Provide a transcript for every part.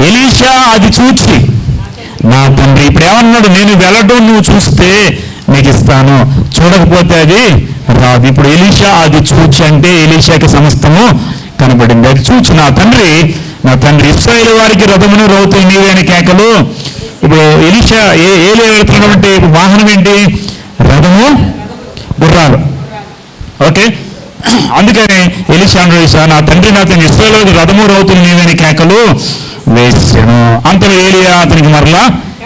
Elisha అది చూచి, నా తండ్రి ఇప్పుడు ఏమన్నాడు, నేను వెళ్ళడం నువ్వు చూస్తే నీకు ఇస్తాను, చూడకపోతే అది రాదు. ఇప్పుడు ఎలీషా అది చూచి అంటే ఎలీషాకి సమస్తము కనబడింది. అది చూచి నా తండ్రి ఇశ్రాయేలు వారికి రథమును రౌతులు నీవే అని కేకలు. ఇప్పుడు ఎలీషా ఏలే వెళ్తున్నటువంటి వాహనం ఏంటి? రథము, గుర్రాలు. ఓకే, అందుకని ఎలీషా నా తండ్రి ఇశ్రాయేలు వారికి రథము రౌతులు నీవే అని కేకలు వేసాను. అంతలో ఏలియా అతనికి మరలా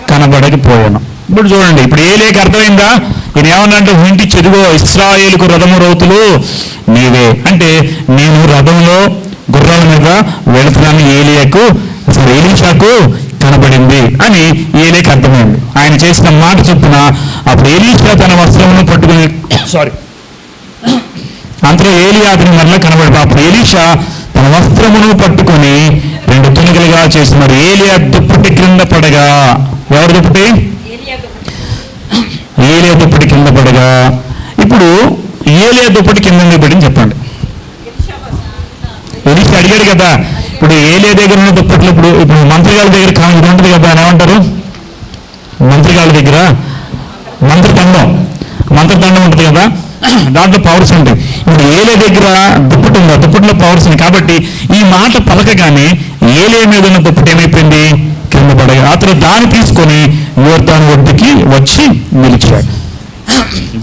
కనబడకపోయాను. ఇప్పుడు చూడండి, ఇప్పుడు ఏలియాకి అర్థమైందా? ఈయన ఏమన్నా అంటే ఇంటి చెరుగో ఇశ్రాయేలుకు రథము రౌతులు నీవే అంటే నేను రథంలో గుర్రాల మీద వెళుతున్నాను ఏలియాకు, అసలు ఎలీషాకు కనబడింది అని ఏలియాకి అర్థమైంది. ఆయన చేసిన మాట చొప్పున అప్పుడు ఎలీషా తన వస్త్రమును పట్టుకుని అంతలో ఏలియా అతని మరలా కనబడి అప్పుడు ఎలీషా తన వస్త్రమును పట్టుకొని 2 తునికలుగా చేస్తున్నారు. ఏలియా దుప్పటి క్రింద పడగా, ఎవరు దుప్పటి? ఏలియా దుప్పటి కింద పడగా. ఇప్పుడు ఏలియా దుప్పటి కింద పడింది చెప్పండి. ఎలీషా అడిగాడు కదా, ఇప్పుడు ఏలియా దగ్గర ఉన్న దుప్పట్లు ఇప్పుడు మంత్రిగాళ్ళ దగ్గర కామెంట్ ఉంటుంది కదా, అని ఏమంటారు? మంత్రిగాళ్ళ దగ్గర మంత్రదండం ఉంటుంది కదా, దాంట్లో పవర్స్ ఉంటాయి. ఇప్పుడు ఏలియా దగ్గర దుప్పటి ఉంది, దుప్పట్లో పవర్స్ ఉంది. కాబట్టి ఈ మాట పలకగానే ఏలియా మీద ఉన్న దుప్పటి ఏమైపోయింది? కింద పడగా. అతను దాన్ని తీసుకొని యోర్దాను ఒడ్డుకి వచ్చి నిలిచాడు.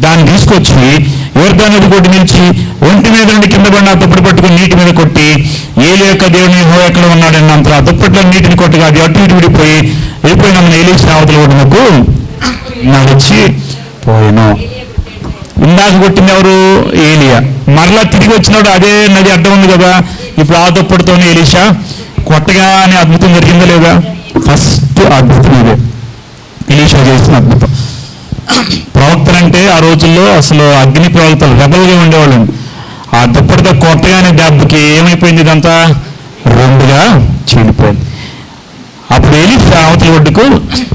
దాన్ని తీసుకొచ్చి యోర్దాను ఒడ్డు కొట్టి నిలిచి ఒంటి మీద నుండి కింద పడిన దుప్పటి పట్టుకుని నీటి మీద కొట్టి ఏలియా యొక్క దేవుని యెహోవా ఎక్కడ ఉన్నాడన్నంత ఆ దుప్పట్లో నీటిని కొట్టగా అది అటు ఇటు వెళ్ళిపోయిన ఎలీషా అవతల ఒడ్డునకు నడిచి పోయాను. ఇందాక కొట్టింది ఎవరు? ఏలియా. మరలా తిరిగి వచ్చినాడు, అదే నది అడ్డం ఉంది కదా, ఇప్పుడు ఆ దుప్పటితోనే ఎలీషా కొట్టగానే అద్భుతం జరిగిందా లేదా? ఫస్ట్ అద్భుతం ఇదే, ఎలీషా చేసిన అద్భుతం. ప్రవక్తలంటే ఆ రోజుల్లో అసలు అగ్ని ప్రవక్తలు రెబల్గా ఉండేవాళ్ళు. ఆ దుప్పటితో కొట్టగానే దెబ్బకి ఏమైపోయింది? ఇదంతా 2గా చీలిపోయింది. అప్పుడు ఎలీషా అవతల ఒడ్డుకు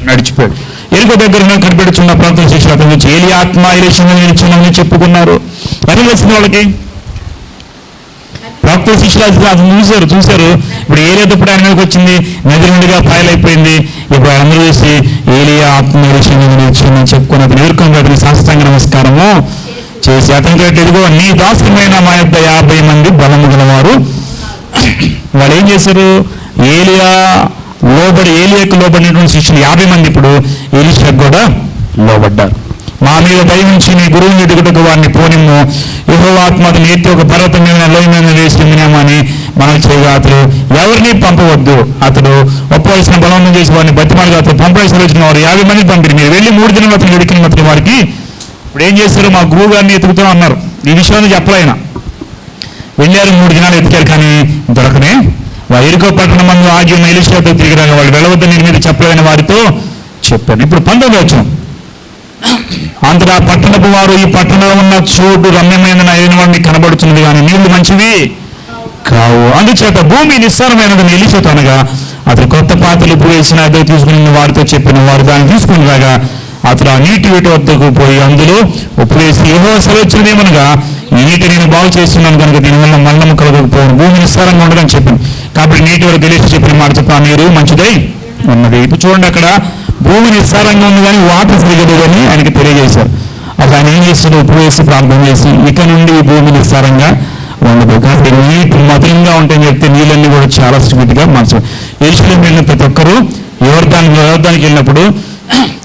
నడిచిపోయాడు. ఎరుక దగ్గర కనిపెడుచున్న ప్రాంతం శిష్యులు అతను వచ్చి ఏలి ఆత్మ ఎలీషా నిలిచిందని చెప్పుకున్నారు. అని తెలిసిన వాళ్ళకి ప్రవక్త శిష్యులు అతను చూశారు. ఇప్పుడు ఏలియా దుప్పటి ఆయన మీదకి వచ్చింది, నది నుండిగా పాయలైపోయింది. ఇప్పుడు అందరూ చూసి ఏలియా ఆత్మ ఎలీషా నిలిచిందని చెప్పుకుని అతను ఎదుర్కొని అతని సాష్టాంగ నమస్కారము చేసి అతనికి ఎదుగో నీ దాసులమైన మా యొక్క 50 మంది బలము గలవారు. వాళ్ళు ఏం చేశారు? ఏలియాకు లోబడినటువంటి శిష్యులు 50 మంది ఇప్పుడు ఎలీషాకు కూడా లోబడ్డారు. మా మీద దయవుంచి నీ గురువుని ఎదుగుటకు వారిని పోనిమ్ము, యెహోవా ఆత్మ అతని ఎత్తి ఒక పర్వతం మీద లోయ మీద వేసిందినేమని మనం చేయగా అతడు ఎవరిని పంపవద్దు, అతడు ఒప్పవలసిన బలవంతం చేసి వారిని బతిమాలుగా అతను పంపవలసిన వచ్చిన వారు 50 మంది పంపిణీ. మీరు వెళ్ళి 3 దినాలు అతను వెతికిన అతని వారికి ఇప్పుడు ఏం చేశారు? మా గురువు గారిని ఎతుకుతాం అన్నారు. ఈ విషయాన్ని చెప్పలేనా? వెళ్ళారు, 3 దినాలు ఎతికారు, కానీ దొరకనే. ఎరుకో పట్టణం మందు ఆగి ఉన్న ఎలీషాతో తిరిగి రాగా వాళ్ళు వెళ్ళవద్దని నేను మీద చెప్పలేని వారితో చెప్పాను. ఇప్పుడు 19వ వచనం. అంతటా పట్టణపు వారు ఈ పట్టణంలో ఉన్న చోటు రమ్యమైన అయిన వాడిని కనబడుతున్నది, కానీ నీళ్లు మంచివి కావు, అందుచేత భూమి నిస్సారమైనదని ఎలీషాతో అనగా అతను కొత్త పాత్రలు ఇప్పుడు వేసిన అదే తీసుకుని వారితో చెప్పిన వారు దాన్ని తీసుకుని రాగా అతను ఆ నీటి వీటి వద్దకు పోయి అందులో ఉప్పు వేసి యెహోవా సెలవిచ్చినదేమనగా ఈ నీటి నేను బాగు చేస్తున్నాను కనుక దీనివల్ల మరణము కలగకపోవడం భూమి నిస్సారంగా ఉండదని చెప్పింది. కాబట్టి నీటి వరకు గెలిచి చెప్పిన మాట చెప్పి ఆ నీరు మంచిదై ఉన్నది. ఇప్పుడు చూడండి, అక్కడ భూమి నిస్సారంగా ఉంది కానీ వాటర్ సరిగదు అని ఆయనకి తెలియజేశారు. అప్పుడు ఆయన ఏం చేస్తాడు? ఉప్పు వేసి ప్రార్థన చేసి ఇక నుండి ఈ భూమి నిస్సారంగా ఉండదు, కాబట్టి నీటి మధురంగా ఉంటాయని చెప్తే నీళ్ళన్నీ కూడా చాలా స్వీట్గా మనసు. యెరూషలేము వెళ్ళిన ప్రతి ఒక్కరూ యోర్దానికి వెళ్ళినప్పుడు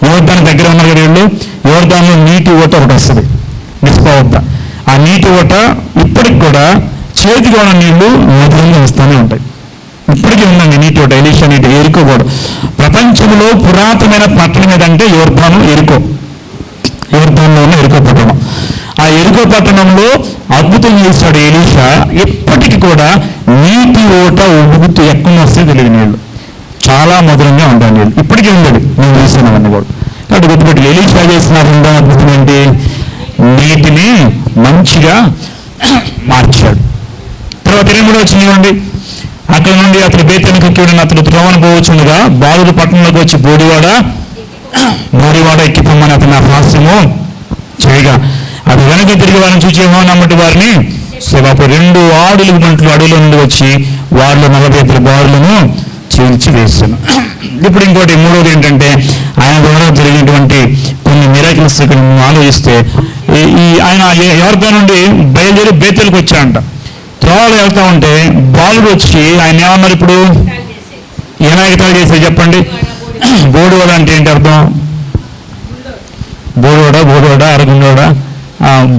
యోర్దాన్ దగ్గర ఉన్నారు కదా వీళ్ళు, యోర్దాన్లో నీటి ఓట ఒకటి వస్తుంది, మిస్పా వద్ద. ఆ నీటి ఓట ఇప్పటికి కూడా చేతికి ఉన్న నీళ్లు మధురంగా వస్తూనే ఉంటాయి. ఇప్పటికీ ఉందండి నీటి ఓట, ఎలీషా నీటి. ఎరుకో కూడా ప్రపంచంలో పురాతనమైన పట్టణం ఏదంటే యోర్దాన్లో ఉన్న ఎరుకో పట్టణం. ఆ ఎరుకో పట్టణంలో అద్భుతం చేశాడు ఎలీషా. ఇప్పటికీ కూడా నీటి ఓట ఉబ్బుతూ ఎక్కడ వస్తే తెలియదు, నీళ్ళు చాలా మధురంగా ఉంటాయి నీళ్ళు. ఇప్పటికీ ఉండదు, నేను చూసాను అవన్నీ కూడా. కాబట్టి గుర్తుపెట్టి ఎలీషా చేసిన రెండో అద్భుతం ఏంటి? నీటిని మంచిగా మార్చాడు. తర్వాత 23వ వచనం చూడండి. అక్కడ నుండి అతను బేతేలుకు ఎక్కి అతను త్రోవను పోవచ్చుండగా బాలుడు పట్టణంలోకి వచ్చి బోడివాడ ఎక్కిపోమని అతను హాస్యము చేయగా అది వెనక తిరిగి వారిని చూచి యెహోవా నమ్మటి వారిని అప్పుడు 2 ఆడులు మంటలు అడవిలో నుండి వచ్చి వారిలో 40 బారులను చీల్చి వేసాను. ఇప్పుడు ఇంకోటి మూడోది ఏంటంటే ఆయన ద్వారా జరిగినటువంటి కొన్ని మిరాకిల్స్ ఇక్కడ ఆలోచిస్తే ఆయన ఎవరితో నుండి బయలుదేరి బేతెలకు వచ్చాడంట. త్రోవలు వెళ్తా ఉంటే బాలుడు వచ్చి ఆయన ఏమన్నారు, ఇప్పుడు ఎలా ఎగతాళి చేశారు చెప్పండి. బోడువాడ అంటే ఏంటి అర్థం? బోడువాడ అరగుండోడా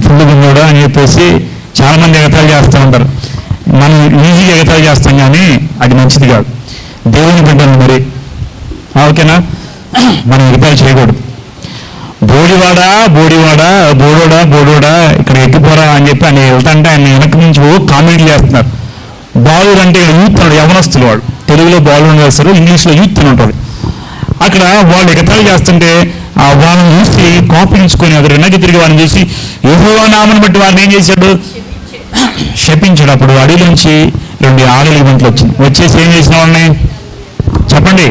ఫుల్లు గుండోడా అని చెప్పేసి చాలా మంది ఎగతాళి చేస్తూ ఉంటారు. మనం ఈజీగా ఎగతాళి చేస్తాం కానీ అది మంచిది కాదు. దేవుని బిడ్డలు మరి ఓకేనా, మనం ఎగతాళి చేయకూడదు. బోడోడా ఇక్కడ ఎక్కిపోరా అని చెప్పి ఆయన వెళ్తాంటే ఆయన వెనక నుంచి కామెంట్లు చేస్తున్నారు. బాలుడు అంటే యూత్ అన్నాడు, యవనస్తులు వాడు. తెలుగులో బాలుడు వేస్తారు, ఇంగ్లీష్లో యూత్ అని ఉంటుంది. అక్కడ వాళ్ళు ఎగతాళి చేస్తుంటే వాళ్ళని చూసి కోపించుకొని అక్కడ వెనక్కి తిరిగి వాళ్ళని చూసి యెహోవా నామమును బట్టి వారిని ఏం చేశాడు, శపించాడు. అప్పుడు అడవిలోంచి 2 ఆడలి గంటలు వచ్చేసి ఏం చేసిన వాళ్ళని చెప్పండి,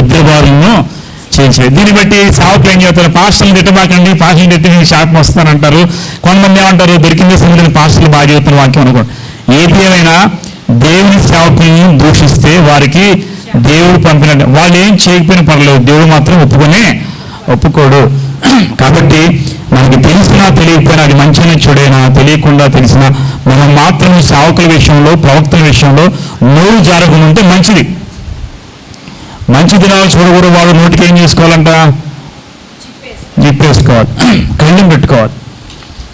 ఇద్దరు బాలులను చేయించలేదు. దీన్ని బట్టి సావుకులు ఏం చేస్తారు, పాస్టర్లు తిట్టబాకండి, పాస్టర్లు తిట్టి నేను శాపం వస్తానంటారు. కొంతమంది ఏమంటారు, దొరికిందే సముద్రం పాస్టర్లు బాగా చెబుతున్న వాక్యం అనుకోండి. ఏది ఏమైనా దేవుని సేవకుల్ని దూషిస్తే వారికి దేవుడు పంపినట్టు, వాళ్ళు ఏం చేయకపోయినా పర్లేదు, దేవుడు మాత్రం ఒప్పుకోడు. కాబట్టి మనకి తెలిసినా తెలియకపోయినా, అది మంచిగా చెడైనా తెలియకుండా తెలిసినా, మనం మాత్రం సేవకుల విషయంలో ప్రవక్తల విషయంలో నోరు జారకుండా ఉంటే మంచిది. మంచి దినాలు చూడకూడదు. వాడు నోటికి ఏం చేసుకోవాలంట, జిప్పేసుకోవాలి, కళ్ళం పెట్టుకోవాలి.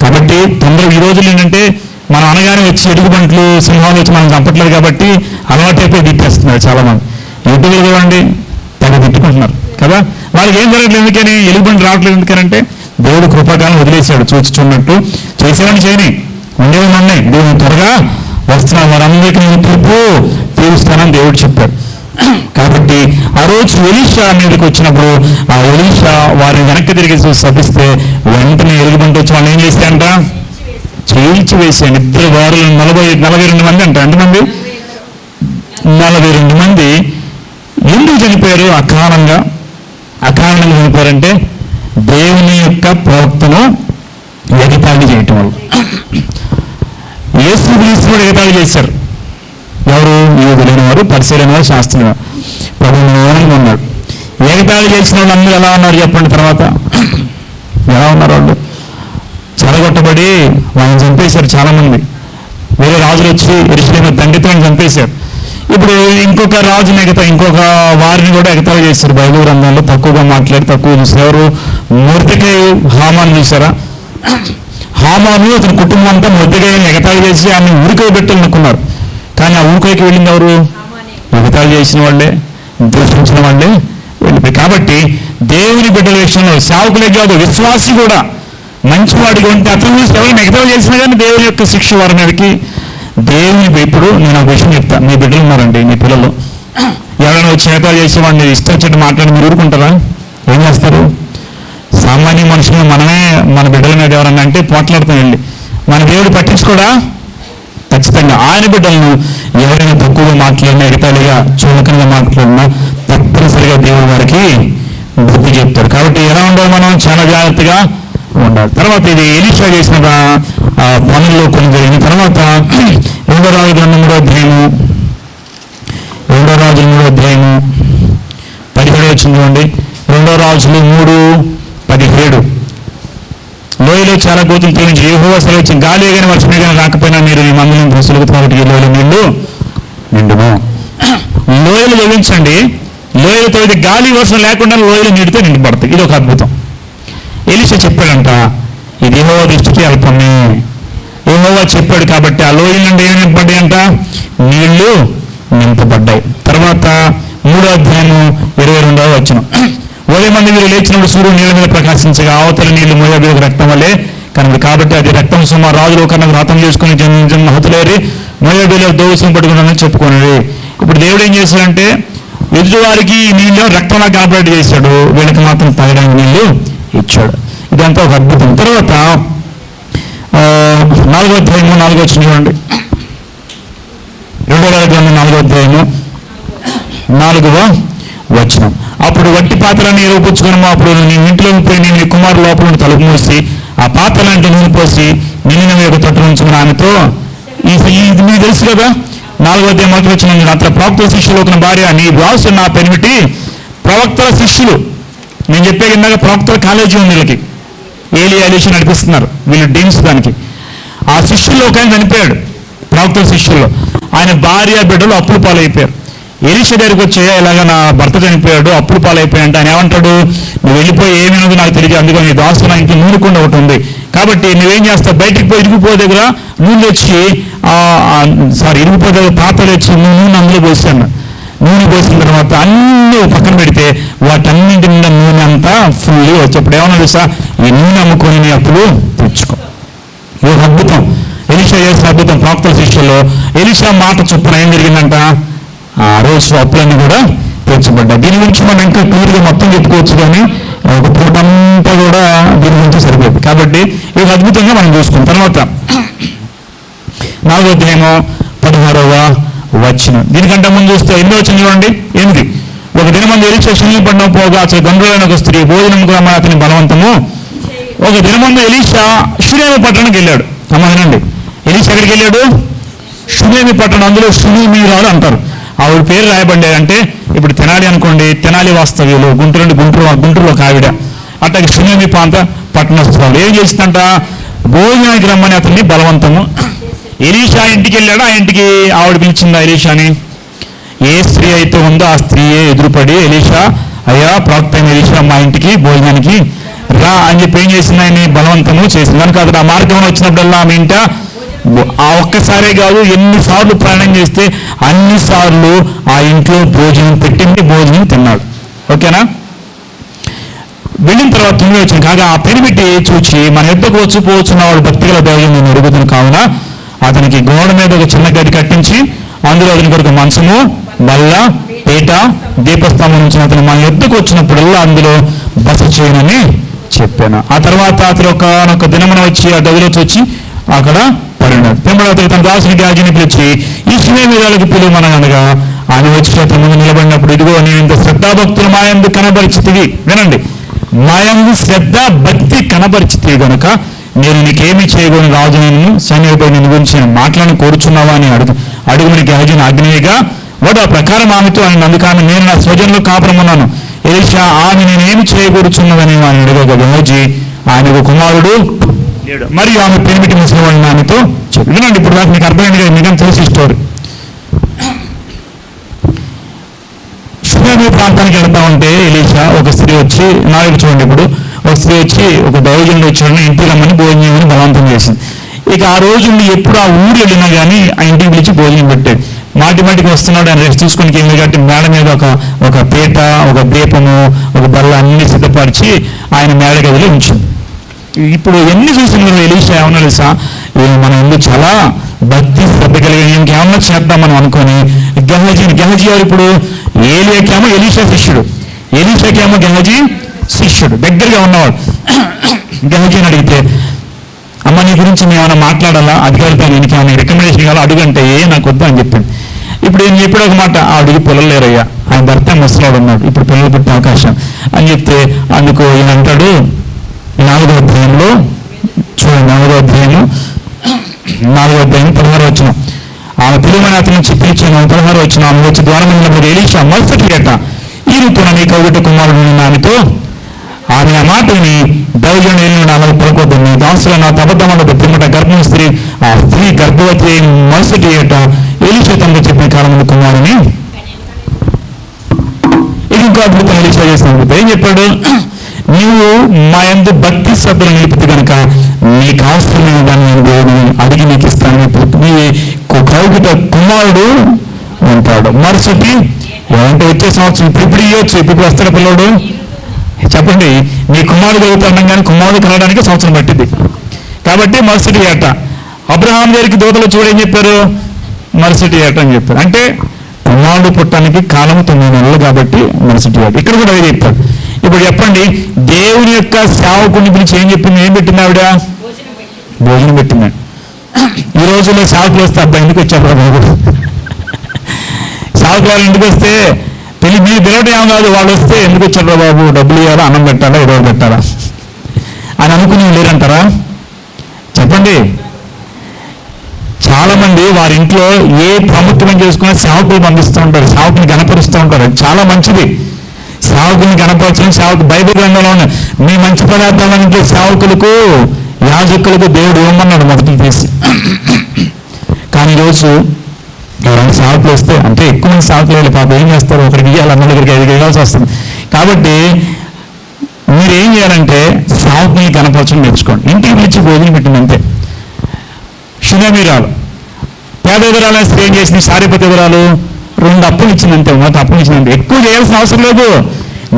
కాబట్టి తొందరగా ఈ రోజులు ఏంటంటే మనం అనగానే వచ్చి ఎడుగుబంట్లు సింహాలు వచ్చి మనం చంపట్లేదు కాబట్టి అలవాటైపోయి తిప్పేస్తున్నారు చాలా మంది. యూట్యూబ్లో చూడండి తెగ తిట్టుకుంటున్నారు కదా. వాళ్ళకి ఏం జరగట్లేదు, ఎందుకని ఎలుగుబంటి రావట్లేదు ఎందుకనంటే దేవుడు కృపాకాలం వదిలేశాడు. చూచుచున్నట్టు చేసేవాడిని చేయని ఉండేవాడిని ఉన్నాయి. దేవుడు త్వరగా వస్తున్నాడు, వారందరికీ నేను తీర్పు తీరుస్తానని దేవుడు చెప్పాడు. కాబట్టి ఆ రోజు ఎలీషా మీదకి వచ్చినప్పుడు ఆ ఎలీషా వారిని వెనక్కి తిరిగి శపిస్తే వెంటనే ఎలుగుబంటి వచ్చి వాళ్ళు ఏం చేశారంట, చీల్చి వేసాను. ఇద్దరు వారులు 42 మంది అంట. ఎంతమంది? 42 మంది. ఎందుకు చనిపోయారు? అకారణంగా చనిపోయారంటే దేవుని యొక్క ప్రవక్తను ఎగతాళి చేయటం వల్ల. యేసు క్రీస్తు కూడా ఎగతాళి చేశారు. ఎవరు? యూదులైన వారు, పరిసరైన వారు, శాస్త్రులైన వారు. ప్రభుత్వంగా ఉన్నాడు. ఎగతాళి చేసిన వాళ్ళు అందరూ ఎలా ఉన్నారు చెప్పండి? తర్వాత ఎలా ఉన్నారు? వాళ్ళు చెరగొట్టబడి వాళ్ళని చంపేశారు. చాలా మంది వేరే రాజులు వచ్చి యెరూషలేము దండితులను చంపేశారు. ఇప్పుడు ఇంకొక రాజుని ఇంకొక వారిని కూడా ఎగతాళి చేశారు. బైబిల్ గ్రంథంలో తక్కువగా మాట్లాడి తక్కువ చూసారు. ఎవరు? మొర్దెకై, హామాను చూసారా? హామాను అతని కుటుంబం అంతా మొర్దెకైని ఎగతాళి చేసి ఆమె ఊరికై పెట్టాలనుకున్నారు. కానీ ఆ ఊరికైకి వెళ్ళింది ఎవరు? ఎగతాళి చేసిన వాళ్ళే, దూషించిన వాళ్ళే వెళ్ళిపోయి. కాబట్టి దేవుని బిడ్డల విషయంలో సేవకులే కాదు, విశ్వాసి కూడా మంచివాడిగా ఉంటే అతను చూసి ఎవరైనా ఎగతాళి చేసినా కానీ దేవుని యొక్క శిక్ష వారి మీదకి దేవుని. ఇప్పుడు నేను ఒక విషయం చెప్తాను. మీ బిడ్డలు ఉన్నారండి, మీ పిల్లలు ఎవరైనా వచ్చి ఎగతాళి చేసి వాడిని ఇష్టం వచ్చేట్టు మాట్లాడి మీరు ఊరుకుంటారా? ఏం చేస్తారు? సామాన్య మనుషులు మనమే మన బిడ్డల మీద ఎవరన్నా అంటే పోట్లాడుతూ వెళ్ళి మన దేవుడు పట్టించుకోడా? ఖచ్చితంగా ఆయన బిడ్డలను ఎవరైనా తక్కువగా మాట్లాడినా, ఎగతాళిగా చులకనగా మాట్లాడినా తప్పనిసరిగా దేవుడు వారికి బుద్ధి చెప్తాడు. కాబట్టి ఎలా ఉండాలి? మనం చాలా జాగ్రత్తగా ఉండాలి. తర్వాత ఇది ఎలీషా చేసిన పనుల్లో కొన్ని జరిగిన తర్వాత 2వ రాజుల గ్రంథం 3వ అధ్యాయము 17 వచ్చింది చూడండి. 2వ రాజులు 3:17 లోయలో చాలా గోతులు తొలగించి యెహోవా సెలవిచ్చిన గాలి కానీ వర్షమే కానీ రాకపోయినా మీరు ఈ మందులను దృష్టిలోకి కాబట్టి ఈ లోయలు నిండుము. లోయలు తొలగించండి. లోయలు తొలిగి గాలి వర్షం లేకుండా లోయలు నీటితో నిండిపడతాయి. ఇది ఒక అద్భుతం. ఎలీషా చెప్పాడంట, ఇది యెహోవా దృష్టికి అల్పమే. యెహోవా చెప్పాడు కాబట్టి ఆ లోయల నుండి ఏమి నింపబడ్డాయి అంట? నీళ్లు నింపబడ్డాయి. తర్వాత 3వ అధ్యాయము 22వ వచనం. ఉదయం మంది మీరు లేచినప్పుడు సూర్యుడు నీళ్ళ మీద ప్రకాశించగా అవతల నీళ్లు మోయాబు రక్తం వల్లే కనుక కాబట్టి అది రక్తం సుమారు రాజులు కన్నా వ్రతం చేసుకుని జన్మించిన హతులేరి మోయాబులో దోషం పట్టుకున్నానని చెప్పుకున్నది. ఇప్పుడు దేవుడు ఏం చేశాడంటే ఎదుటివారికి నీళ్ళు రక్తంలా కనపడేట్టు చేశాడు, వీళ్ళకి మాత్రం తాగడానికి నీళ్లు ఇచ్చాడు. ఇదంతా ఒక అద్భుతం. తర్వాత 4వ అధ్యాయము 4వ వచనం చూడండి. 2వ గ్రంథం 4వ అధ్యాయము 4వ వచనం. అప్పుడు వట్టి పాత్రని రూపుచ్చుకున్నాము. అప్పుడు నీ ఇంట్లోకి పోయి నీ కుమారు లోపల తలుపు మూసి ఆ పాత్రలాంటి నూనె పోసి నిన్న యొక్క తట్టు ఉంచుకున్న ఆమెతో, ఇది మీకు తెలుసు కదా, 4వ అధ్యాయం 1వ వచనం, అతని ప్రవక్తల శిష్యులు ఒక భార్య, నీ దాసు నా పెనిమిటి ప్రవక్తల శిష్యులు. నేను చెప్పే కింద ప్రవక్తల కాలేజీ ఉంది వీళ్ళకి, ఏలియా ఎలీషా నడిపిస్తున్నారు వీళ్ళు డీన్స్. దానికి ఆ శిష్యుల్లో ఒక ఆయన చనిపోయాడు, ప్రవక్తల శిష్యుల్లో. ఆయన భార్య బిడ్డలు అప్పుల పాలైపోయారు. ఎలీషా దగ్గరికి వచ్చే, ఇలాగ నా భర్త చనిపోయాడు, అప్పుల పాలైపోయాడంటే ఆయన ఏమంటాడు, నువ్వు వెళ్ళిపోయి ఏమైనదో నాకు తెలియదు, అందుకని నీ దాసు నా ఇంట్లో నూనె కుండ ఒకటి ఉంది, కాబట్టి నువ్వేం చేస్తావు, బయటికి పోయి ఇరుగుపో దగ్గర నూనె తెచ్చి ఇరుగుపో దగ్గర పాత్రలు తెచ్చి నూనె అందులో పోసాను. నూనె పోసిన తర్వాత అన్నీ పక్కన పెడితే వాటన్నింటి నిండా నూనె అంతా ఫుల్లీ వచ్చేప్పుడు ఏమన్నా తెలుసా, ఈ నూనె అమ్ముకొని నీ అప్పులు తెచ్చుకో. ఇది ఒక అద్భుతం, ఎలీషా చేసిన అద్భుతం. ప్రవక్తల శిష్యుల్లో ఎలీషా మాట చొప్పున ఏం జరిగిందంట, ఆ రోజు అప్పులన్నీ కూడా తీర్చబడ్డాయి. దీని గురించి మనం ఇంకా క్లియర్గా మొత్తం చెప్పుకోవచ్చు, కానీ ఒక పూటంతా కూడా దీని గురించి సరిపోయింది. కాబట్టి ఇది అద్భుతంగా మనం చూసుకున్న తర్వాత 4వ అధ్యాయము 16వ వచనం. దీనికంటే ముందు చూస్తే ఎన్నో వచ్చింది చూడండి, 8. ఒక దినమందు ఎలీషా శూన్యం పడిన పోగా అసలు గంభీరమైన ఒక స్త్రీ భోజనం కూడా అతని బలవంతము. ఒక దినమందు ఎలీషా షునేమి పట్టణానికి వెళ్ళాడు. సమాధానండి, ఎలీషా ఎక్కడికి వెళ్ళాడు, షునేమి పట్టణం. అందులో షునేమీరాలు అంటారు. ఆవిడ పేరు రాయబడ్డాయి. అంటే ఇప్పుడు తెనాలి అనుకోండి, తెనాలి వాస్తవ్యులు, గుంటూరులో ఒక ఆవిడ, అట్లాగే షునేమి ప్రాంత పట్టణస్థురాలు. ఏం చేసిందంట, భోజనానికి రమ్మని అతన్ని బలవంతము. ఎలీషా ఇంటికి వెళ్ళాడు, ఆ ఇంటికి ఆవిడ పిలిచిందా ఎలీషాని. ఏ స్త్రీ అయితే ఉందో ఆ స్త్రీయే ఎదురుపడి, ఎలీషా అయ్యా ప్రవక్త అయిన ఎలీషా మా ఇంటికి భోజనానికి రా అని చెప్పి ఏం చేసింది, ఆయన్ని బలవంతము చేసింది. కనుక అతను ఆ మార్గంలో వచ్చినప్పుడల్లా ఆమె ఇంట ఆ ఒక్కసారే కాదు, ఎన్నిసార్లు ప్రయాణం చేస్తే అన్నిసార్లు ఆ ఇంట్లో భోజనం పెట్టింది, భోజనం తిన్నాడు. ఓకేనా. వెళ్ళిన తర్వాత 9వ వచనం, కాగా ఆ పెనిమిటి చూచి మన ఎద్దకు వచ్చిపోవచ్చున్న వాడు భక్తిగల దైవం నేను అడుగుతున్న కావున అతనికి గోడ మీద ఒక చిన్న గది కట్టించి అందులో అతని కొరకు మంచము, బల్ల, పీట, దీపస్తంభం నుంచి అతను మన ఎద్దకు వచ్చినప్పుడల్లా అందులో బస చేయనని చెప్పాను. ఆ తర్వాత అతను ఒక దినమున వచ్చి ఆ గదిలోకి వచ్చి అక్కడ పడినాడు. పెంబడి తన దాసుని గాజిని పిలిచి ఈ షునేమీరాలకు పిలువమనగా ఆయన వచ్చి అతని ముందు నిలబడినప్పుడు, ఇదిగో నేను ఇంత శ్రద్ధాభక్తులు మా యందు కనబరిచితివి. వినండి, మా యందు శ్రద్ధ భక్తి కనబరిచితివి కనుక నేను నీకేమి చేయగలను రాజు, నేను సైన్యపై నేను గురించి నేను మాట్లాడి కోరుచున్నావా అని అడుగుని గెహజీని ఆజ్ఞేయగా వాడు ఆ ప్రకారం ఆమెతో ఆయన, అందుకని నేను నా స్వజనులు కాపురమున్నాను. ఎలీషా ఆమె నేనేమి చేయకూరుచున్నదని ఆయన అడగగా గెహజీ ఆయనకు కుమారుడు లేడు, మరియు ఆమె పెనిమిటి ముసలివాడిని ఆమెతో చెప్పి. వినండి, ఇప్పుడు దాకా మీకు అర్థమైంది కదా, మీకు తెలిసి స్టోరీ. షునేమి ప్రాంతానికి వెళ్తా ఉంటే ఎలీషా ఒక స్త్రీ వచ్చి, నాయకు చూడండి, ఇప్పుడు ఒక స్త్రీ వచ్చి ఒక దైవజనుడు వచ్చాడు, ఇంటికి రమ్మని భోజనం చేయమని బలవంతం చేసింది. ఇక ఆ రోజు ఎప్పుడు ఆ ఊరు వెళ్ళినా కానీ ఆ ఇంటికి పిలిచి భోజనం పెట్టాడు. మాటికి వస్తున్నాడు, ఆయన రెస్ట్ తీసుకుని ఏమి కట్టి మేడ మీద ఒక పీట, ఒక దీపము, ఒక బల్ల అన్ని సిద్ధపరిచి ఆయన మేడ గదిలో ఉంచింది. ఇప్పుడు ఎన్ని చూసిన ఎలీషా ఏమన్నా తెలుసా, మనం ఎందుకు చాలా భక్తి శ్రద్ధ కలిగి ఇంకేమన్నా చేద్దాం మనం అనుకొని గెహజీ గారు ఇప్పుడు ఏలియాకేమో ఎలీషా శిష్యుడు, ఎలీషాకేమో గెహజీ శిష్యుడు, దగ్గరగా ఉన్నవాడు. గెహజీని అడిగితే, అమ్మ నీ గురించి మేము ఏమైనా మాట్లాడాలా, అధికారితో నీకు ఏమైనా రికమెండేషన్ కావాలా అడుగంటే నాకు వద్దు అని చెప్పింది. ఇప్పుడు నేను చెప్పాడు ఒక మాట, ఆ అడుగు పిల్లలు లేరయ్యా, ఆయన భర్త ముసలాడు ఉన్నాడు, ఇప్పుడు పిల్లలు పుట్టే అవకాశం అని చెప్తే అందుకు ఈయన అంటాడు, 4వ అధ్యాయంలో చూడండి, 4వ అధ్యాయం 16వ వచనం, ఆమె పిలువని అతని నుంచి పిలిచాను. 16వ వచనం, ఆమె వచ్చి ద్వారం ఉన్నప్పుడు ఎలీషా మరుసటి ఏట ఈ ఋతువున నీ కౌగిట కుమారుడు ఆమెతో, ఆమె ఆ మాటని దైవజనుడు వెళ్ళిన ఆమె పలుకోద్దు, నీ దాసులో నా అబద్ధమన్నది పిమ్మట గర్భం స్త్రీ, ఆ స్త్రీ గర్భవతి అయిన మరుసటి ఏట ఎలీషా తనకు చెప్పిన కాలంలో కుమారుని. ఇది ఇంకో అద్భుతం ఎలీషా చేసిన అద్భుతం. ఏం చెప్పాడు, నీవు మా యందు భక్తి శ్రద్ధలు నిలిపితే కనుక నీకు అవసరమైన దాన్ని దేవుడు అడిగి నీకు ఇస్తాను. నీ కౌగిట కుమారుడు ఉంటాడు. మరుసటి ఏమంటే వచ్చే సంవత్సరం ఇప్పుడు ఇవ్వచ్చు, ఇప్పుడు వస్తాడు పిల్లడు. చెప్పండి, నీ కుమారుడు అవుతాడు కానీ కుమారుడు కలగడానికి సంవత్సరం పట్టింది. కాబట్టి మరుసటి ఏట. అబ్రహాం గారికి దూతలు చూడని చెప్పారు, మరుసటి ఏట అని చెప్పారు. అంటే కుమారుడు పుట్టడానికి కాలం 9 నెలలు కాబట్టి మరుసటి ఏట. ఇక్కడ కూడా అదే చెప్పారు. ఇప్పుడు చెప్పండి, దేవుని యొక్క సేవకుని పిలిచి ఏం చెప్పింది, ఏం పెట్టింది ఆవిడ, భోజనం పెట్టింది. ఈ రోజుల్లో సేవకులు వస్తే అబ్బాయి ఎందుకు వచ్చారు బాబు, సేవకులు ఇంటికి వస్తే మీరు పిలవటం ఏం కాదు, వాళ్ళు వస్తే ఎందుకు వచ్చారు బాబు, డబ్బులు ఇవ్వాలా, అన్నం పెట్టాలా, ఏదో పెట్టాలా అని అనుకుని లేరంటారా. చెప్పండి, చాలా మంది వారి ఇంట్లో ఏ ప్రాముఖ్యమైన చేసుకున్న సేవకులు పంపిస్తూ ఉంటారు, సేవకుని గణపరుస్తూ ఉంటారు. అది చాలా మంచిది. సేవకుని గణపరచడం, సేవకు బైబిల్ గ్రంథంలో ఉన్న మీ మంచి పదార్థాలంటే సేవకులకు యాజకులకు దేవుడు ఇవ్వమన్నాడు మొదటి తీసి. కానీ ఈరోజు ఎవరైనా సేవకులు వస్తే, అంటే ఎక్కువ మంది సేవకులు వెళ్ళి పాపం ఏం చేస్తారు, ఒకరికి ఇవ్వాలి, అన్న దగ్గరికి 5 ఇవ్వాల్సి వస్తుంది. కాబట్టి మీరు ఏం చేయాలంటే సేవకుని గణపరచడం నేర్చుకోండి. ఇంటికి పిలిచి భోజనం పెట్టింది అంతే. శునమీరాలు పేదవిరాలు స్త్రీ ఏం చేసింది, సారీపతి విరాలు 2 అప్పులు ఇచ్చిందంటే, మొత్తం అప్పులు ఇచ్చిందంటే. ఎక్కువ చేయాల్సిన అవసరం లేదు.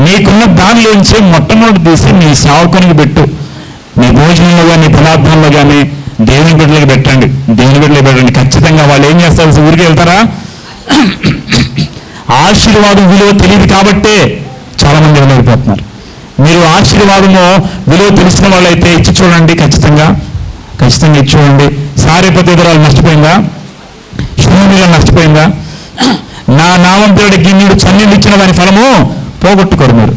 నీకున్న దానిలోంచి మొట్టమొదటి తీసి నీ సేవకునికి పెట్టు. నీ భోజనంలో కానీ పదార్థాల్లో కానీ దేవుని బిడ్డలకి పెట్టండి, దేవుని బిడ్డలకి పెట్టండి. ఖచ్చితంగా వాళ్ళు ఏం చేస్తారు, ఊరికి వెళ్తారా? ఆశీర్వాదం విలువ తెలియదు కాబట్టే చాలా మంది వెళ్ళిపోతున్నారు. మీరు ఆశీర్వాదము విలువ తెలిసిన వాళ్ళైతే ఇచ్చి చూడండి, ఖచ్చితంగా ఇచ్చి చూడండి. సారీపతి విరాలు నష్టపోయిందా? శూన్యులు నష్టపోయిందా? నా నామం పేరుడి గిన్నెడు చన్నీళ్ళు ఇచ్చిన దాని ఫలము పోగొట్టుకోరు మీరు.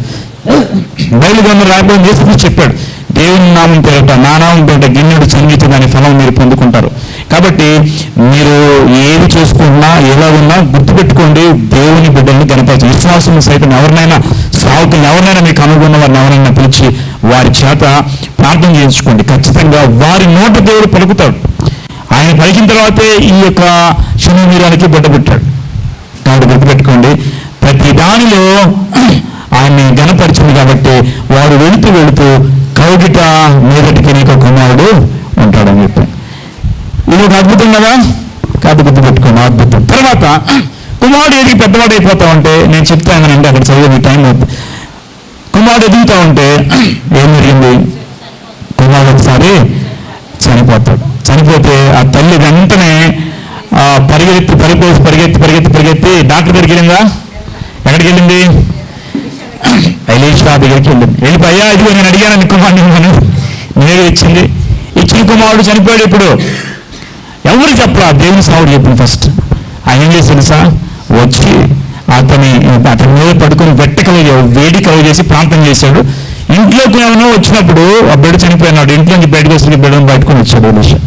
బైబిల్ గ్రంథం రాయబోయే యేసు చెప్పాడు, దేవుని నామం పేరట, నా నామం పేరట గిన్నెడు చన్నీటి దాని ఫలం మీరు పొందుకుంటారు. కాబట్టి మీరు ఏది చేసుకున్నా ఎలా ఉన్నా గుర్తుపెట్టుకోండి, దేవుని బిడ్డల్ని గణపరచండి. విశ్వాసం సైతం ఎవరినైనా, సేవకులను ఎవరినైనా, మీకు అనుకున్న వారిని ఎవరైనా పిలిచి వారి చేత ప్రార్థన చేయించుకోండి. ఖచ్చితంగా వారి నోట దేవుడు పలుకుతాడు. ఆయన పలికిన తర్వాతే ఈ యొక్క శూన్యమీరానికి బిడ్డ పెట్టాడు. కాబట్టి గుర్తుపెట్టుకోండి, ప్రతి దానిలో ఆయన్ని గణపరిచింది కాబట్టి వాడు వెళుతూ కౌగిట మీదటికి నీకు కుమారుడు ఉంటాడని చెప్పాను. ఇది ఒక అద్భుతం కదా, కాదు గుర్తుపెట్టుకోండి, అద్భుతం. తర్వాత కుమారుడు ఎదిగి పెద్దవాడు అయిపోతా ఉంటే, నేను చెప్తానంటే అక్కడ చదివే టైం అవుతుంది. కుమారుడు ఎదుగుతూ ఉంటే ఏం జరిగింది, కుమారుడు ఒకసారి చనిపోతాడు. చనిపోతే ఆ తల్లి వెంటనే పరిగెత్తి డాక్టర్ దగ్గరికి వెళ్ళిందా? ఎక్కడికి వెళ్ళింది? ఎలీషా దగ్గరికి వెళ్ళింది. వెళ్ళిపోయా, ఇదిగో నేను అడిగాను కుమారుడు, నేనే ఇచ్చిన కుమారుడు చనిపోయాడు. ఇప్పుడు ఎవరు చెప్పరా, దేవుని సావుడు చెప్పింది. ఫస్ట్ ఆయన ఏం చేసి తెలుసా, వచ్చి అతని మీద పడుకొని వేడి కలువ చేసి ప్రాంతం చేశాడు. ఇంట్లోకి ఏమైనా వచ్చినప్పుడు ఆ బిడ్డ చనిపోయినాడు, ఇంట్లోంచి బయటకు వచ్చి బిడ్డను బయటకొని వచ్చాడు ఎలీషా.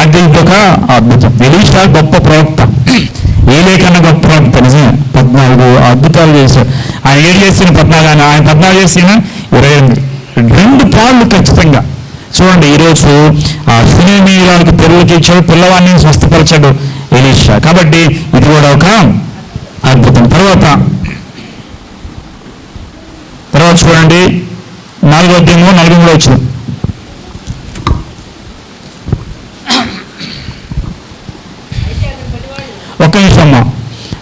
అంటే ఇదొక అద్భుతం. ఎలీషా గొప్ప ప్రవక్త, ఏలే కన్నా గొప్ప ప్రవక్త. నిజమే, 14 అద్భుతాలు చేశాడు. ఆయన 7 చేసిన 14, ఆయన 14 చేసిన 28, 2 పాళ్ళు ఖచ్చితంగా. చూడండి, ఈరోజు ఆ శూన్యమీరాలకు పిల్లలకి ఇచ్చాడు, పిల్లవాడిని స్వస్థపరిచాడు ఎలీషా. కాబట్టి ఇది కూడా ఒక అద్భుతం. తర్వాత చూడండి, 4వ అధ్యాయము 43వ వచనం. ఒక్క నిమిషం అమ్మా,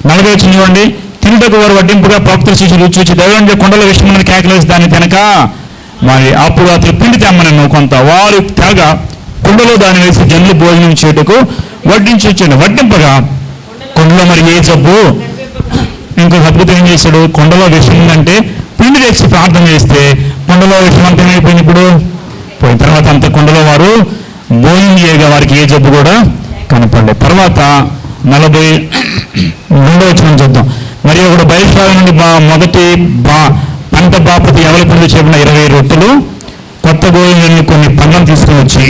40వ వచనం చూడండి. తినుటకు వారు వడ్డింపుగా భక్తుల శిష్యులు చూచి దైవంగా కొండల విషయమని కేకలేసి దాన్ని తినక మరి అప్పుడు అతను పిండి తెమ్మనను కొంత. వారు తెగ కుండలో దాన్ని వేసి జనులు భోజనం చేయుటకు వడ్డించి వచ్చాడు. వడ్డింపగా కొండలో మరి ఏ జబ్బు, ఇంకొక అద్భుతం ఏం చేశాడు, కొండలో విషం ఉందంటే పిండి తెచ్చి ప్రార్థన చేస్తే కొండలో విషం అంతా ఏమైపోయింది, ఇప్పుడు పోయిన తర్వాత అంత కొండలో వారు భోజనం చేయగా వారికి ఏ జబ్బు కూడా కనపడలేదు. తర్వాత 42వ వచనం చూద్దాం. మరి ఒకడు బయలుదేరి నుండి మొదటి పంట బాపతి ఎవరి పండు చెప్పిన 20 రొట్టెలు కొత్త గోధుమలను కొన్ని పండ్లను తీసుకుని వచ్చి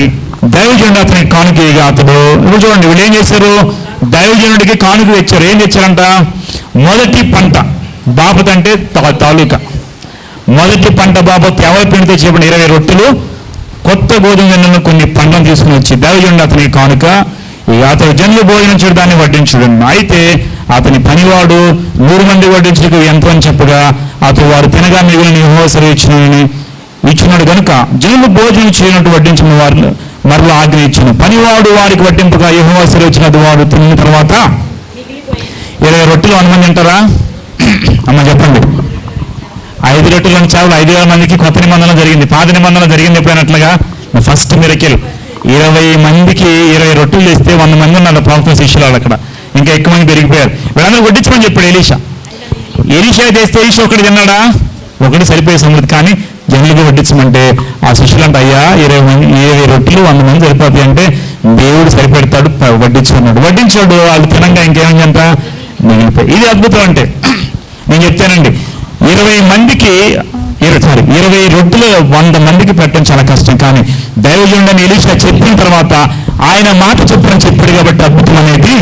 దైవజనుడు అతనికి కానుక ఇగా అతడు. ఇప్పుడు చూడండి, వీళ్ళు ఏం చేశారు, దైవజనుడికి కానుక తెచ్చారు. ఏం తెచ్చారంట, మొదటి పంట బాపతి అంటే తాలూకా, మొదటి పంట బాపతి ఎవరి పిండితో చెప్పిన 20 రొట్టెలు కొత్త గోధుమలను కొన్ని పండ్లను తీసుకుని వచ్చి దైవజనుడు అతనికి కానుక ఇక అతడు జనులు భోజనం చేయడాన్ని వడ్డించుడు. అయితే అతని పనివాడు 100 మంది వడ్డించుటకు ఎంతో అని చెప్పగా అతడు వారు తినగా మిగిలిన యెహోవా సెలవు ఇచ్చినాడు కనుక జనులు భోజనం చేయనట్టు వడ్డించిన వారు మరలా ఆజ్ఞ ఇచ్చిన. పనివాడు వారికి వడ్డింపుగా యెహోవా సెలవు ఇచ్చినది వాడు తిన్న తర్వాత 20 రొట్టెలు 100 మంది తింటారా అమ్మ చెప్పండి. 5 రొట్టెలను చాలు 5,000 మందికి కొత్త నిబంధనలు జరిగింది. పాత నిబంధనలు జరిగింది ఎప్పుడైనట్లుగా ఫస్ట్ మిరకిల్ 20 మందికి 20 రొట్టెలు చేస్తే 100 మంది ఉన్నారు ప్రవక్త శిష్యులు. అక్కడ ఇంకా ఎక్కువ మంది పెరిగిపోయారు. వీళ్ళందరూ వడ్డించమని చెప్పాడు ఎలీషా. చేస్తే ఎలీషా ఒకటి తిన్నాడా, ఒకటి సరిపోయే సంగతి. కానీ జనులుగా వడ్డించమంటే ఆ శిష్యులు అంటే అయ్యా 20 రొట్టెలు 100 మంది సరిపోతాయి అంటే దేవుడు సరిపెడతాడు, వడ్డించుకున్నాడు. వడ్డించాడు, వాళ్ళు తినంగా ఇంకేమైందంట మిగిలిపోయి. ఇది అద్భుతం. అంటే నేను చెప్తానండి, 20 రొట్టెలు 100 మందికి పెట్టడం చాలా కష్టం. కానీ దైవజనుడని ఎలీషా చెప్పిన తర్వాత ఆయన మాట చొప్పున చెప్పాడు కాబట్టి అద్భుతం అనేది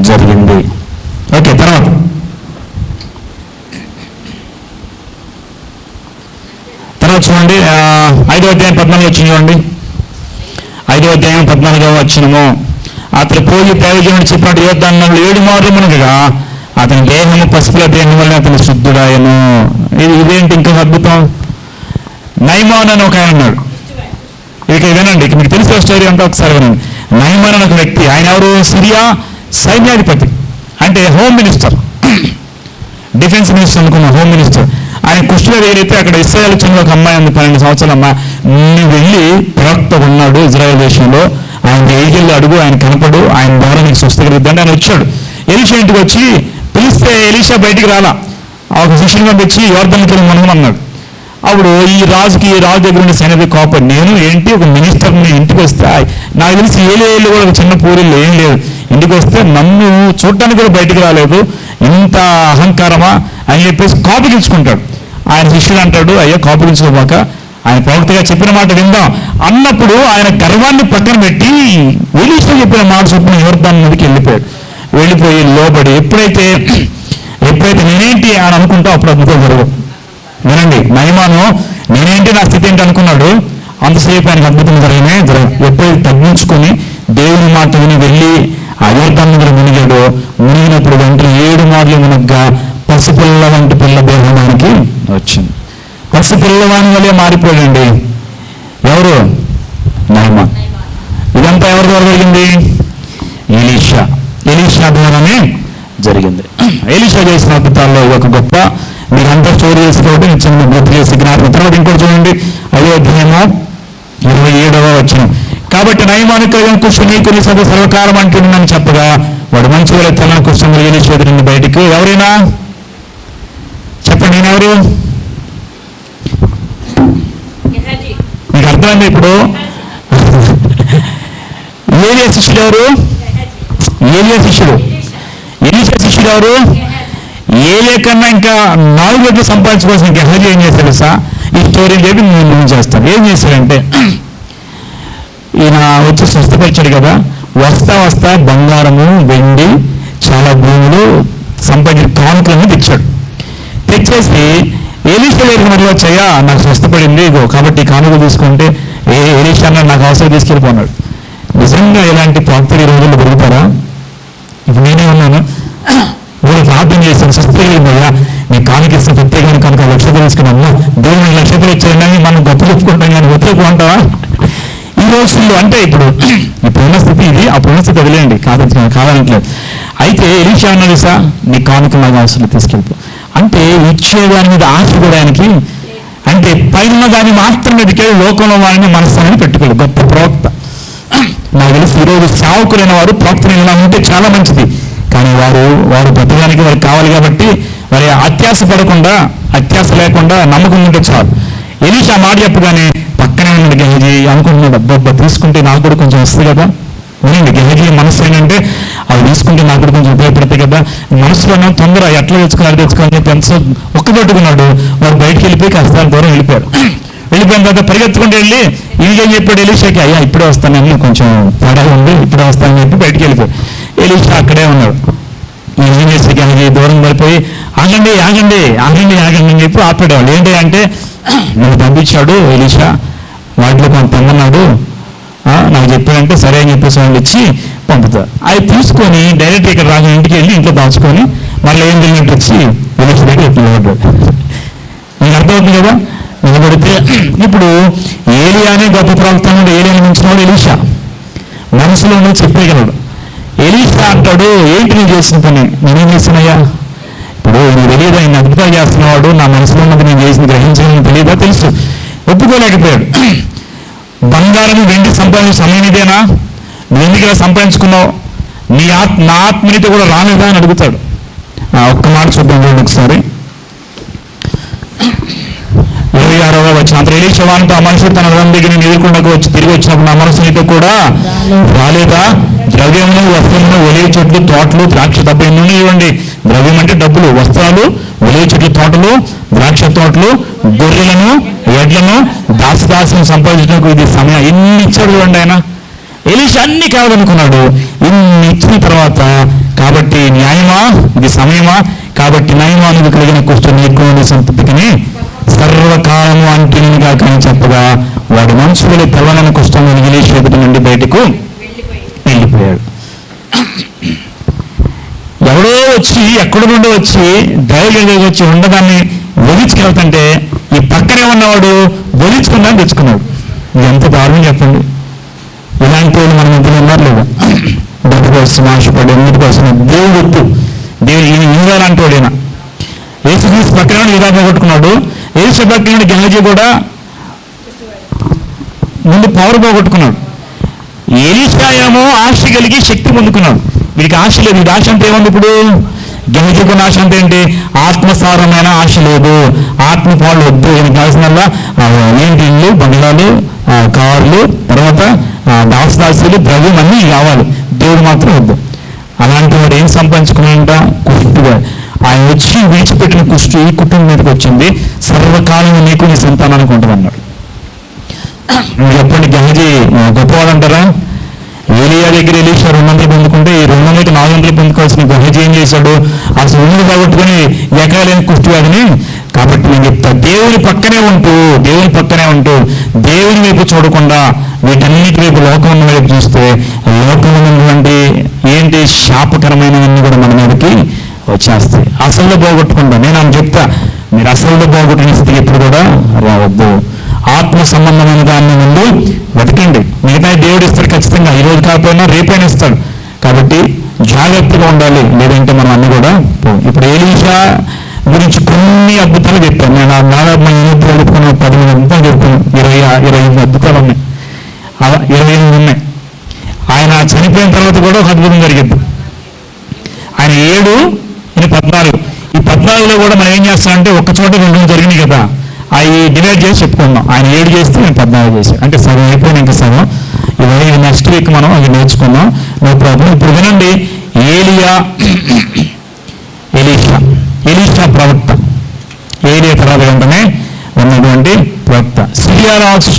జరిగింది. ఓకే, తర్వాత 5వ అధ్యాయం 14 వచ్చిన చూడండి. 5వ అధ్యాయం 14వ వచనము. అతడు పోయి దైవజనుడు చెప్పినట్టు యోర్దానులో 7 మార్లు మునగగా అతని దేహము పసుపుల దేహం వల్ల అతను శుద్ధుడాయను. ఇదేంటి ఇంకా అద్భుతం. నయమాన్ అని ఒక ఆయన ఉన్నాడు. ఇక వినండి, ఇక మీకు తెలిసిన స్టోరీ అంతా ఒకసారి వినండి. నయమాన్ అని ఒక వ్యక్తి, ఆయన ఎవరు? సిరియా సైన్యాధిపతి, అంటే హోమ్ మినిస్టర్, డిఫెన్స్ మినిస్టర్ అనుకున్న హోమ్ మినిస్టర్. ఆయన కుష్ఠుగా వేరైతే అక్కడ ఇస్రాయేల్ చెందిన ఒక అమ్మాయి ఉంది, 12 సంవత్సరాల అమ్మాయి. నువ్వు వెళ్ళి ప్రవక్త ఉన్నాడు ఇజ్రాయెల్ దేశంలో, ఆయన ఏజెళ్ళు అడుగు, ఆయన కనపడు, ఆయన ద్వారా నీకు స్వస్థ కలుగుద్దంటే ఆయన వచ్చాడు. ఎలీషా ఇంటికి వచ్చి పిలిస్తే ఎలీషా బయటికి రాలా. ఒక శిష్యుని పంపించి యోర్దానుకి వెళ్ళి మనమన్నాడు. అప్పుడు ఈ రాజు దగ్గర ఉండే సైన్య కోపం, నేను ఏంటి ఒక మినిస్టర్ని ఇంటికి వస్తే నాకు తెలిసి ఏళ్ళు కూడా ఒక చిన్న పూరిళ్ళు ఏం లేదు, ఇంటికి వస్తే నన్ను చూడటానికి కూడా బయటికి రాలేదు, ఇంత అహంకారమా అని చెప్పేసి కోపగించుకుంటాడు. ఆయన శిష్యుడు అంటాడు, అయ్యో కోపగించుకోమాక, ఆయన ప్రవక్తగా చెప్పిన మాట విందాం అన్నప్పుడు ఆయన గర్వాన్ని పక్కన పెట్టి ఎలీషా చెప్పిన మాట చొప్పున యోర్దాను నదికి వెళ్ళిపోయి లోబడి ఎప్పుడైతే నేనేంటి అని అనుకుంటా అప్పుడు అద్భుతం జరగదు. వినండి, నయమాను నేనేంటి నా స్థితి ఏంటి అనుకున్నాడు, అంతసేపు ఆయనకు అద్భుతం జరగదు. ఎప్పుడైతే తగ్గించుకొని దేవుని మాట విని వెళ్ళి ఆ యోర్దాను దగ్గర మునిగాడు, మునిగినప్పుడు వెంటనే 7 మార్లు మునగ్గా పసిపిల్ల వంటి పిల్ల దేహం ఆయనకి వచ్చింది. పసిపిల్లవాని వల్లే మారిపోయాడండి. ఎవరు? నయమాన్. ఇదంతా ఎవరి ద్వారా జరిగింది? ఎలీషా ద్వారానే జరిగింది. ఎలీషా చేసిన అద్భుతాల్లో ఒక గొప్ప, మీరంతా స్టోరీ చేసుకోవడం నిత్యంగా గుర్తు చేసి జ్ఞాపకం. తర్వాత ఇంకోటి చూడండి, 5వ అధ్యాయము 27వ వచనం. కాబట్టి నయమాను కలిగిన కుష్ఠు నీకు నీ సభ సర్వకాలం అంటుందని చెప్పగా వాడు మంచి వేళ తెల్లని కుష్ఠం ఎలీషా ఎదురుండి బయటికి. ఎవరైనా చెప్పండి, నేనెవరు? మీకు అర్థమైంది ఇప్పుడు? ఏలియా శిష్యుడు ఎవరు? ఎలీషా శిష్యుడు ఎవరు? ఏలియా కన్నా ఇంకా 4 రెట్లు సంపాదించుకోవాల్సిన గెహజీ ఏం చేశాడు సార్? ఈ స్టోరీ చెప్పి నేను చేస్తాను. ఏం చేశాడంటే, ఈయన వచ్చి స్వస్థపరిచాడు కదా, వస్తా బంగారము వెండి చాలా భూములు సంపాదించిన కానుకలను తెచ్చేసి ఎలీషా దగ్గర వచ్చాయా నాకు స్వస్థపడింది ఇగో కాబట్టి కానుకలు తీసుకుంటే ఎలీషా నాకు అవసరం తీసుకెళ్ళిపోన్నాడు. నిజంగా ఇలాంటి ప్రాక్తులు ఈ రోజుల్లో దొరుకుతారా? ఇప్పుడు నేనే ఉన్నాను, నేను ప్రార్థన చేశాను, స్వస్థపడిందయ్యా, నీ కానుకిస్తే ప్రత్యేకంగా కనుక 1,00,000 తీసుకుని అమ్మా దేవుడు 1,00,000 ఇచ్చాడని మనం గొప్ప చెప్పుకుంటాం కానీ ఒప్పుకుంటావా ఈ రోజుల్లో? అంటే ఇప్పుడున్న స్థితి ఇది, అప్పుడున్న స్థితి వదిలేయండి, కాదనట్లేదు. అయితే ఎలీషా అన్నది సార్ నీ కానుక నాకు అవసరం తీసుకెళ్ళిపో అంటే ఇచ్చేదాని మీద ఆశ కూడా ఆయనకి, అంటే పైన దాన్ని మాత్రమే ఎదికేది, లోకంలో వారిని మనస్సాన్ని పెట్టుకోలేదు. గొప్ప ప్రవక్త. నాకు తెలిసి ఈరోజు సేవకులైన వారు ప్రవక్తలు ఇలా ఉంటే చాలా మంచిది, కానీ వారు బ్రతకడానికి వారికి కావాలి కాబట్టి వారి అత్యాశ పడకుండా, అత్యాశ లేకుండా నమ్మకం ఉంటే చాలు. ఎలీషా మాట చెప్పగానే పక్కనే ఉన్నాడు గెహజీ, అనుకుంటున్నాడు అబ్బబ్బా తీసుకుంటే నాకు కూడా కొంచెం వస్తుంది కదా. అవునండి, గెహజీ మనసు ఏంటంటే అవి తీసుకుంటే నాకు కూడా కొంచెం ఉపయోగపడతాయి కదా. మనసులో తొందర ఎట్లా తెచ్చుకోవాలి చెప్పి ఎంత ఒక్కబెట్టుకున్నాడు. వాడు బయటికి వెళ్ళిపోయి కాస్త దూరం వెళ్ళిపోయిన తర్వాత పరిగెత్తుకుంటూ వెళ్ళి ఈయనకేం చెప్పాడు ఎలీషాకి, అయ్యా ఇప్పుడే వస్తానని కొంచెం తేడా ఉంది, ఇప్పుడే వస్తానని చెప్పి బయటికి వెళ్ళిపోయాడు. ఎలీషా అక్కడే ఉన్నాడు. ఏం చేసి గెహజీ దూరం పడిపోయి ఆగండి అని చెప్పి ఆపేవాళ్ళు. ఏంటి అంటే నన్ను పంపించాడు ఎలీషా, వాటిలో కొంత తెమ్మన్నాడు, నాకు చెప్పాడంటే సరే అని చెప్పేసి వాళ్ళు ఇచ్చి పంపుతారు. అవి తీసుకొని డైరెక్ట్ ఇక్కడ రాజు ఇంటికి వెళ్ళి ఇంట్లో దాచుకొని మళ్ళీ ఏం తెలియనట్టు వచ్చి ఎలీషా దగ్గర నిలబడ్డాడు. నీకు అర్థమవుతుంది కదా. నిలబడితే ఇప్పుడు ఏలియానే గొప్ప ప్రవక్త, ఏలియాని మించినవాడు ఎలీషా, మనసులో చెప్పేయగలడు. ఎలీషా అంటాడు, ఏంటి నేను చేసిన పని, నేనేం చేసినయ్యా? ఇప్పుడు నువ్వు తెలియదు, ఆయన అద్భుతాలు చేస్తున్నవాడు, నా మనసులో ఉన్నది నేను చేసిన గ్రహించడం తెలియదా? తెలుసు, ఒప్పుకోలేకపోయాడు. బంగారం వెండి సంపాదించిన సమయం ఇదేనా? నువ్వు ఎందుకు ఇలా సంపాదించుకున్నావు? నా ఆత్మీయత కూడా రాలేదా అని అడుగుతాడు. ఒక్క మాట చూద్దాం ఒకసారి. 26వ వచనం. అంత ఎలీషా వానితో ఆ మనుషుడు తన రథం దగ్గర ఎదుర్కొండకు వచ్చి తిరిగి వచ్చినప్పుడు నా మనసు నీతో కూడా రాలేదా? ద్రవ్యమును, వస్త్రమును, ఒలివ చెట్లు, తోటలు, ద్రాక్ష తప్ప ఎన్నో ఇవ్వండి, ద్రవ్యం అంటే డబ్బులు, వస్త్రాలు, ఒలివ చెట్ల తోటలు, ద్రాక్ష తోటలు, గొర్రెలను, ఎడ్లను, దాసదాసులను సంపాదించడానికి ఇది సమయం. ఇన్ని ఇచ్చాడు చూడండి ఆయన. ఎలీషా అన్ని కావాలనుకున్నాడు. ఇన్ని ఇచ్చిన తర్వాత కాబట్టి న్యాయమా, ఇది సమయమా, కాబట్టి నయమానికి కలిగిన కుష్ఠం ఎక్కువ సంతతికి సర్వకాలము అంటినిగా కానీ చెప్పగా వాడు మనుషుల తెల్లనని కుష్ఠం ఎలీషా ఎదుటి నుండి బయటకు వెళ్ళిపోయాడు. ఎవడో వచ్చి ఎక్కడి నుండో వచ్చి ధైర్యంగా వచ్చి ఉండదాన్ని వదిలించుకెళ్తుంటే ఈ పక్కనే ఉన్నవాడు వదిలించుకుందాన్ని తెచ్చుకున్నాడు. ఇది ఎంత దారుణం చెప్పండి. ఇలాంటి వాళ్ళు మన మధ్యలో ఉన్నారు లేదా? డబ్బు కోసం ఆశపడి ఎన్నిటి కోసం దేవుడు వద్దు, దేవుడు ఈయన లాంటి వాడైనా యేసుక్రీస్తు పక్కన ఇలా పోగొట్టుకున్నాడు. ఎలీషా పక్కన గెహజీ కూడా ముందు పవర్ పోగొట్టుకున్నాడు. ఎలీషా ఏమో ఆశ కలిగి శక్తి పొందుకున్నాడు. వీడికి ఆశ లేదు. వీడి ఆశ అంటే ఏముంది? ఇప్పుడు గెహజీకున్న ఆశ అంటే ఏంటి? ఆత్మసారమైన ఆశ లేదు, ఆత్మపాలు వద్దు. ఈయనకి కావాల్సిందల్లా ఏంటి? ఇల్లు, బంగ్లాలు, కార్లు, తర్వాత దాసదాసులు, ద్రవ్యం అన్నీ కావాలి, దేవుడు మాత్రం వద్దు. అలాంటి వాడు ఏం సంపాదించుకున్నాడంట? కుష్టుగా. ఆయన వచ్చి విడిచిపెట్టిన కుష్టు ఈ కుటుంబం మీదకి వచ్చింది. సర్వకాలం నీకు నీ సంతానానికి ఉంటుంది అన్నాడు. చెప్పండి, గెహజీ గొప్పవాడు అంటారా? ఏలియా దగ్గర ఎలీషా 200 పొందుకుంటే ఈ 200కి 400 పొందుకోవాల్సిన గెహజీ ఏం చేశాడు? అసలు ఉన్నది పోగొట్టుకుని ఎక్కలేని కుష్టివాడిని. కాబట్టి నేను చెప్తా, దేవుని పక్కనే ఉంటూ దేవుని వైపు చూడకుండా వీటన్నిటి వైపు లోకం ఉన్న వైపు చూస్తే లోకంలో ఉన్నటువంటి ఏంటి శాపకరమైనవన్నీ కూడా మన మీదకి వచ్చేస్తాయి. అసలు పోగొట్టుకుంటా. నేను అని చెప్తా, మీరు అసలు పోగొట్టిన స్థితికి ఎప్పుడు కూడా రావద్దు. ఆత్మ సంబంధమైన దాన్ని ముందు వెతకండి. మిగతా దేవుడు ఇస్తాడు ఖచ్చితంగా, ఈరోజు కాకపోయినా రేపైనా ఇస్తాడు. కాబట్టి జాగ్రత్తగా ఉండాలి, లేదంటే మనం అన్ని కూడా ఇప్పుడు ఎలీషా గురించి కొన్ని అద్భుతాలు చెప్పాను. నేను ఆ దాదాపు మా యూనిట్ చెప్పుకున్న 10 అద్భుతాలు చెప్పాను. 25 అద్భుతాలు ఉన్నాయి, 28 ఉన్నాయి. ఆయన చనిపోయిన తర్వాత కూడా ఒక అద్భుతం జరిగింది. ఆయన 7, ఈయన 14. ఈ 14లో కూడా మనం ఏం చేస్తామంటే ఒక్క చోట 2 జరిగినాయి కదా, అవి డివైడ్ చేసి చెప్పుకుందాం. ఆయన 7 చేస్తే నేను 14 చేశాను, అంటే సగం అయిపోయిన ఇంకా సగం. ఇవన్నీ నెక్స్ట్ వీక్ మనం అవి నేర్చుకుందాం, నో ప్రాబ్లం. ఇప్పుడు వినండి, ఎలీషా ప్రవక్త, ఏలియా తర్వాత వెంటనే ఉన్నటువంటి ప్రవక్త. సిరియా రాజు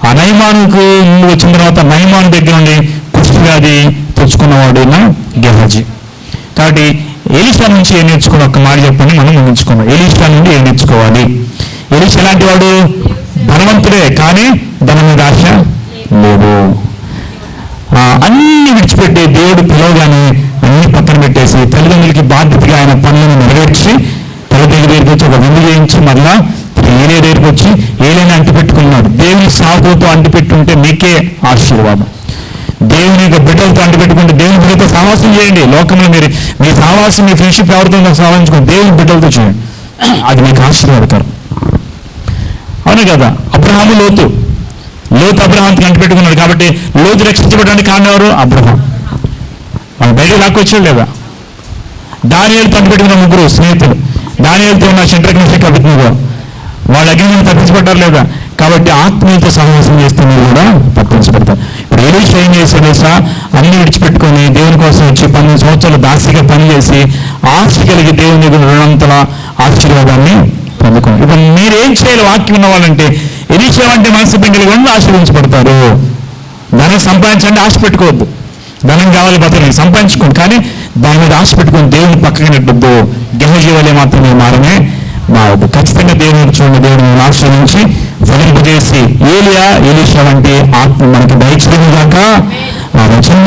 ఆ నయమానుకు ముందు వచ్చిన తర్వాత నయమాను దగ్గర నుండి కుష్ఠవ్యాధి తెచ్చుకున్నవాడైన గెహజీ. కాబట్టి ఎలీషా నుంచి ఏం నేర్చుకోవాలి? ఒక్క మాట చెప్పండి, మనం ముగించుకున్నాం. ఎలీషా నుండి ఏం నేర్చుకోవాలి? ఎలీషా ఎలాంటి వాడు? ధనవంతుడే, కానీ ధనం మీద ఆశ లేదు. అన్ని విడిచిపెట్టి దేవుడు పిలవగానే అన్ని పక్కన పెట్టేసి తల్లిదండ్రులకి బాధ్యతగా ఆయన పనులను నెరవేర్చి తల్లిదండ్రుల దగ్గరికి వచ్చి ఒక విందు చేయించి మళ్ళా ఏలియా దగ్గరికి వచ్చి ఏలియాని అంటిపెట్టుకున్నాడు. దేవుని సాకులతో అంటిపెట్టుంటే మీకే ఆశీర్వాదం. దేవుని యొక్క బిడ్డలతో అంటిపెట్టుకుంటే దేవుని బిడ్డలతో సహవాసం చేయండి. లోకంలో మీరు మీ సహవాసం, మీ ఫ్రెండ్షిప్ ఎవరితో సహవాసించుకోండి, దేవుని బిడ్డలతో చేయండి, అది మీకు ఆశీర్వాదకరం. అవును కదా? అబ్రహాము లోతు అబ్రహాంకి అంటిపెట్టుకున్నాడు. కాబట్టి లోతు రక్షించబడడానికి కారణం ఎవరు? అబ్రహాం. మన బయట లాక్కొచ్చాడు లేదా? దానియేలుతో అంటిపెట్టుకున్న 3 స్నేహితులు, దానియేలుతో ఉన్న శండ్రక్ మెషక్ అబేద్నెగో, వాళ్ళ అగ్ని తప్పించబడ్డారు లేదా? కాబట్టి ఆత్మీయులతో సహవాసం చేస్తే మీరు కూడా తప్పించబడతారు. ఇప్పుడు ఎలీషా ఏం చేశాడు? అన్ని విడిచిపెట్టుకొని దేవుని కోసం వచ్చి 12 సంవత్సరాలు దాసిగా పనిచేసి ఆశ కలిగి దేవుని రుణంతల ఆశీర్వాదాన్ని పొందుకోండి. ఇప్పుడు మీరేం చేయాలి? వాక్యం ఉన్న వాళ్ళంటే ఎలీషా వంటి మనసు కలిగి ఉండి ఆశీర్వించబడతారు. ధనం సంపాదించండి, ఆశ పెట్టుకోవద్దు. ధనం కావాలి, బతకని సంపాదించుకోండి, కానీ దాని మీద ఆశ పెట్టుకొని దేవుని పక్కన నెట్టొద్దు. గెహజీ వలె మాత్రమే మారవద్దు. ఖచ్చితంగా దేవుని చూడండి, దేవుని ఆశ్రయించి ఫలింపజేసి ఎలీషా వంటి ఆత్మ మనకి దయచేయను గాక. చిన్న